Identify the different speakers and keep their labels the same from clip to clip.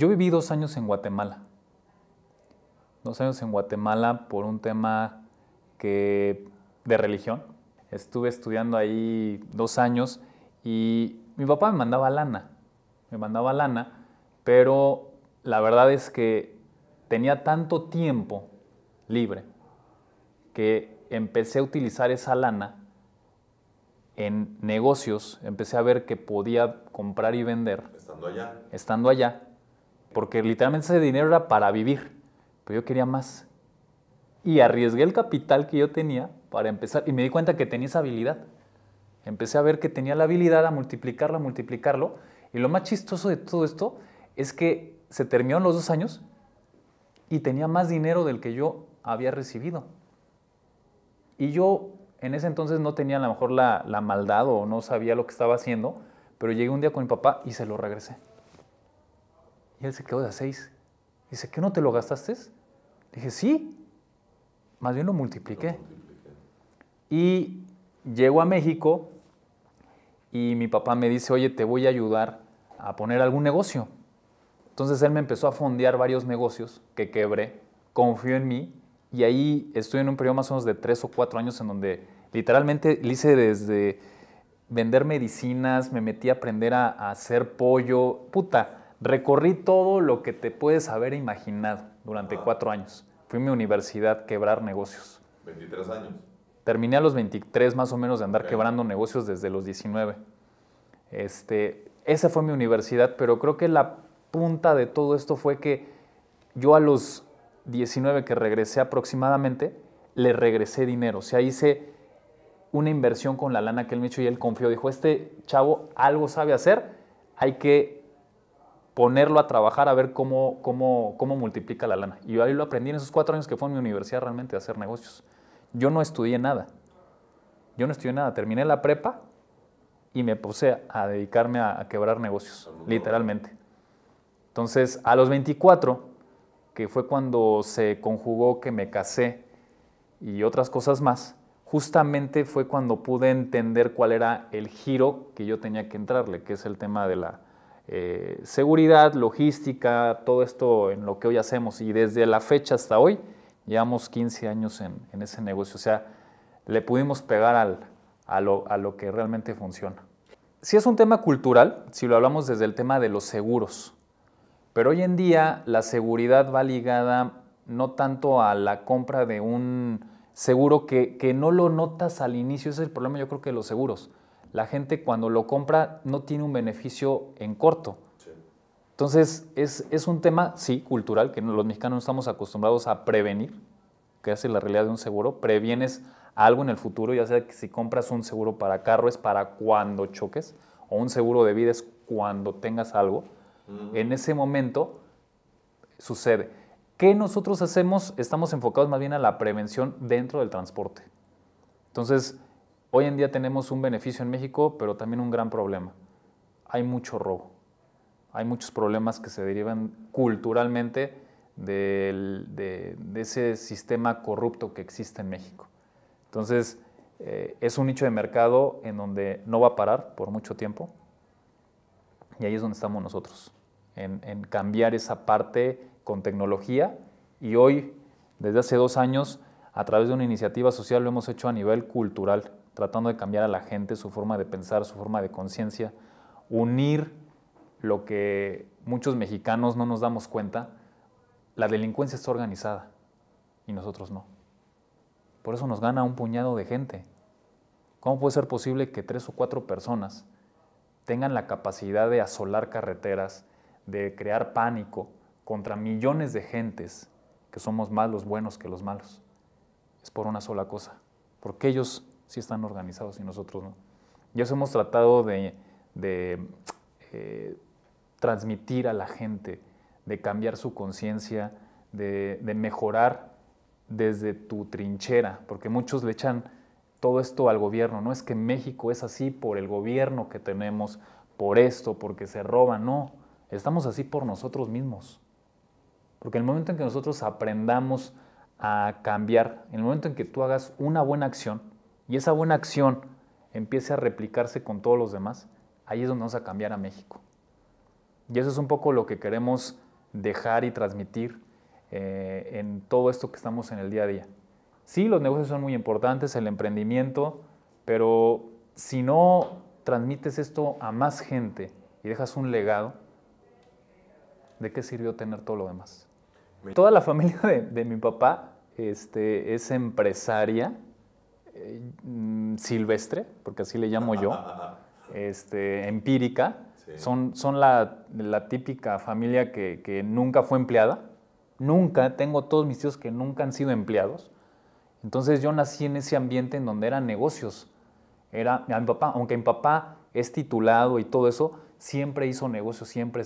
Speaker 1: Yo viví 2 años en Guatemala. 2 años en Guatemala por un tema de religión. Estuve estudiando ahí 2 años y mi papá me mandaba lana, pero la verdad es que tenía tanto tiempo libre que empecé a utilizar esa lana en negocios, empecé a ver que podía comprar y vender. Estando allá, porque literalmente ese dinero era para vivir, pero yo quería más. Y arriesgué el capital que yo tenía para empezar, y me di cuenta que tenía esa habilidad. Empecé a ver que tenía la habilidad a multiplicarlo, y lo más chistoso de todo esto es que se terminaron los 2 años y tenía más dinero del que yo había recibido. Y yo en ese entonces no tenía a lo mejor la maldad o no sabía lo que estaba haciendo, pero llegué un día con mi papá y se lo regresé. Y él se quedó de a 6. Dice, ¿qué no te lo gastaste? Dije, sí, más bien lo multipliqué. Y llego a México y mi papá me dice, oye, te voy a ayudar a poner algún negocio. Entonces él me empezó a fondear varios negocios que quebré, confió en mí y ahí estoy en un periodo más o menos de 3 o 4 años en donde literalmente le hice desde vender medicinas, me metí a aprender a hacer pollo, recorrí todo lo que te puedes haber imaginado durante 4 años. Fui a mi universidad quebrar negocios.
Speaker 2: 23 años.
Speaker 1: Terminé a los 23 más o menos de andar quebrando negocios desde los 19. Esa fue mi universidad, pero creo que la punta de todo esto fue que yo a los 19 que regresé aproximadamente, le regresé dinero. O sea, hice una inversión con la lana que él me echó y él confió. Dijo, este chavo algo sabe hacer, hay que ponerlo a trabajar a ver cómo multiplica la lana. Y yo ahí lo aprendí en esos 4 años que fue en mi universidad realmente a hacer negocios. Yo no estudié nada. Terminé la prepa y me puse a dedicarme a quebrar negocios, literalmente. Entonces, a los 24, que fue cuando se conjugó que me casé y otras cosas más, justamente fue cuando pude entender cuál era el giro que yo tenía que entrarle, que es el tema de la seguridad, logística, todo esto en lo que hoy hacemos. Y desde la fecha hasta hoy, llevamos 15 años en ese negocio. O sea, le pudimos pegar a lo que realmente funciona. Sí es un tema cultural, si lo hablamos desde el tema de los seguros. Pero hoy en día la seguridad va ligada no tanto a la compra de un seguro que no lo notas al inicio. Ese es el problema, yo creo, que de los seguros. La gente cuando lo compra no tiene un beneficio en corto. Sí. Entonces es un tema, sí, cultural, que los mexicanos no estamos acostumbrados a prevenir, que hace la realidad de un seguro. Previenes algo en el futuro, ya sea que si compras un seguro para carro es para cuando choques, o un seguro de vida es cuando tengas algo. En ese momento sucede. ¿Qué nosotros hacemos? Estamos enfocados más bien a la prevención dentro del transporte. Entonces, hoy en día tenemos un beneficio en México, pero también un gran problema. Hay mucho robo. Hay muchos problemas que se derivan culturalmente de ese sistema corrupto que existe en México. Entonces, es un nicho de mercado en donde no va a parar por mucho tiempo. Y ahí es donde estamos nosotros, en cambiar esa parte con tecnología. Y hoy, desde hace 2 años, a través de una iniciativa social, lo hemos hecho a nivel cultural, tratando de cambiar a la gente, su forma de pensar, su forma de conciencia, unir lo que muchos mexicanos no nos damos cuenta. La delincuencia está organizada y nosotros no. Por eso nos gana un puñado de gente. ¿Cómo puede ser posible que 3 o 4 personas tengan la capacidad de asolar carreteras, de crear pánico contra millones de gentes, que somos más los buenos que los malos? Es por una sola cosa, porque ellos sí están organizados y nosotros no. Y eso hemos tratado de transmitir a la gente, de cambiar su conciencia, de mejorar desde tu trinchera, porque muchos le echan todo esto al gobierno. No es que México es así por el gobierno que tenemos, por esto, porque se roban. No, estamos así por nosotros mismos. Porque en el momento en que nosotros aprendamos a cambiar, en el momento en que tú hagas una buena acción y esa buena acción empiece a replicarse con todos los demás, ahí es donde vamos a cambiar a México. Y eso es un poco lo que queremos dejar y transmitir en todo esto que estamos en el día a día. Sí, los negocios son muy importantes, el emprendimiento, pero si no transmites esto a más gente y dejas un legado, ¿de qué sirvió tener todo lo demás? Toda la familia de mi papá es empresaria silvestre, porque así le llamo yo, empírica. Sí. Son la típica familia que nunca fue empleada. Nunca, tengo todos mis tíos que nunca han sido empleados. Entonces yo nací en ese ambiente en donde eran negocios. Mi papá, aunque mi papá es titulado y todo eso, siempre hizo negocios, siempre.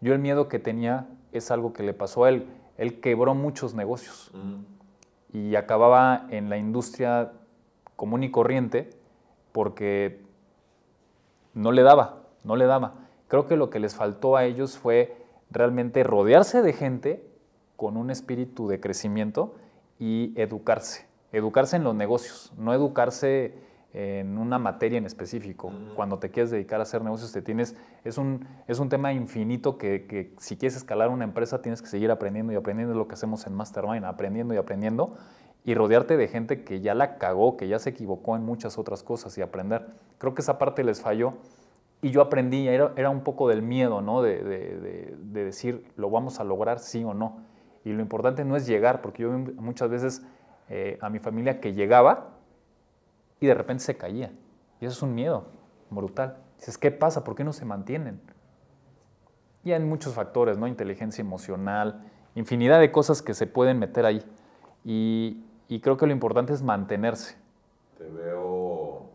Speaker 1: Yo el miedo que tenía es algo que le pasó a él. Él quebró muchos negocios y acababa en la industria común y corriente porque no le daba. Creo que lo que les faltó a ellos fue realmente rodearse de gente con un espíritu de crecimiento y educarse en los negocios, no educarse en una materia en específico. Cuando te quieres dedicar a hacer negocios, es un tema infinito que si quieres escalar una empresa tienes que seguir aprendiendo y aprendiendo. Es lo que hacemos en Mastermind, aprendiendo y rodearte de gente que ya la cagó, que ya se equivocó en muchas otras cosas y aprender. Creo que esa parte les falló y yo aprendí, era un poco del miedo, ¿no? de decir, ¿lo vamos a lograr sí o no? Y lo importante no es llegar, porque yo vi muchas veces a mi familia que llegaba y de repente se caía. Y eso es un miedo brutal. Dices, ¿qué pasa? ¿Por qué no se mantienen? Y hay muchos factores, ¿no? Inteligencia emocional, infinidad de cosas que se pueden meter ahí. Y creo que lo importante es mantenerse.
Speaker 2: Te veo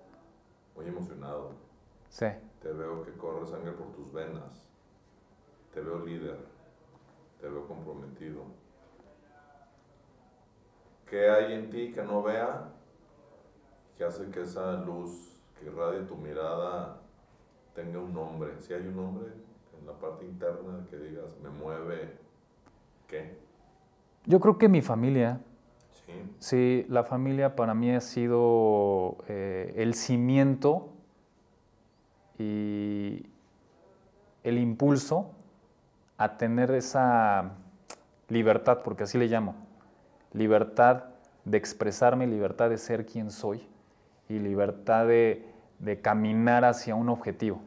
Speaker 2: muy emocionado.
Speaker 1: Sí.
Speaker 2: Te veo que corre sangre por tus venas. Te veo líder. Te veo comprometido. ¿Qué hay en ti que no vea? Que hace que esa luz que irradie tu mirada tenga un nombre. Si hay un nombre en la parte interna que digas, me mueve, ¿qué?
Speaker 1: Yo creo que mi familia.
Speaker 2: Sí.
Speaker 1: Sí, la familia para mí ha sido el cimiento y el impulso a tener esa libertad, porque así le llamo, libertad de expresarme, libertad de ser quien soy y libertad de caminar hacia un objetivo.